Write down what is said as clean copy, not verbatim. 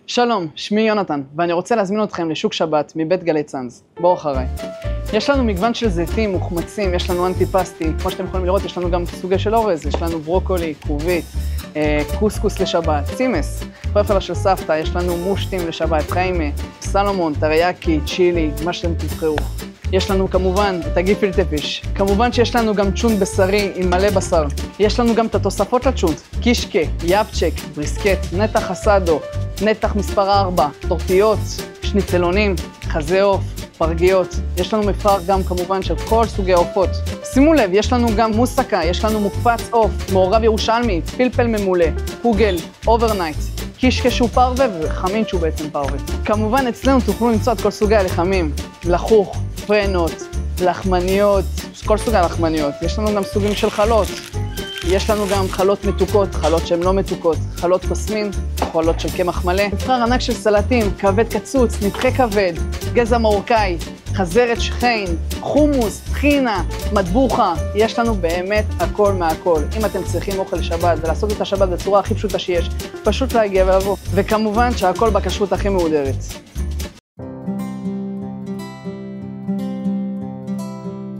שלום, שמי יונתן, ואני רוצה להזמין אתכם לשוק שבת מבית גלי צאנז. בואו אחריי. יש לנו מגוון של זיתים מוחמצים, יש לנו אנטיפסטי, כמו שאתם יכולים לראות, יש לנו גם סוגי של אורז, יש לנו ברוקולי, כרובית, קוסקוס לשבת, צימס, פרפלה של סבתא, יש לנו מושטים לשבת, חיימה, סלומון, טריאקי, צ'ילי, מה שאתם תבחרו. יש לנו כמובן את הגיפילטע פיש. כמובן שיש לנו גם צ'ונט בשרי עם מלא בשר. יש לנו גם את התוספות לצ'ונט, קישקה, יאפצ'ק, בריסקט, נתח אסדו, נתח מספר 4, טורטיות, שניצלונים, חזה עוף, פרגיות. יש לנו מפרק גם כמובן של כל סוגי העופות. שימו לב, יש לנו גם מוסקה, יש לנו מוקפץ עוף, מעורב ירושלמי, פלפל ממולא, פוגל, אוברנייט, קישקה שהוא פרווה וחמין שהוא בעצם פרווה. כמובן אצלנו תוכלו למצוא את כל סוגי הלחמים, לחוך, פרנות, לחמניות, כל סוגי הלחמניות. יש לנו גם סוגים של חלות. יש לנו גם חלות מתוקות, חלות שהן לא מתוקות, חלות קוסמין, חלות של קמח מלא. מבחר ענק של סלטים, כבד קצוץ, נדחה כבד, גזע מרוקאי, חזרת שכין, חומוס, טחינה, מטבוחה. יש לנו באמת הכל מהכל. אם אתם צריכים אוכל לשבת ולעשות את השבת בצורה הכי פשוטה שיש, פשוט להגיע ולבוא. וכמובן שהכל בכשרות הכי מהודרת.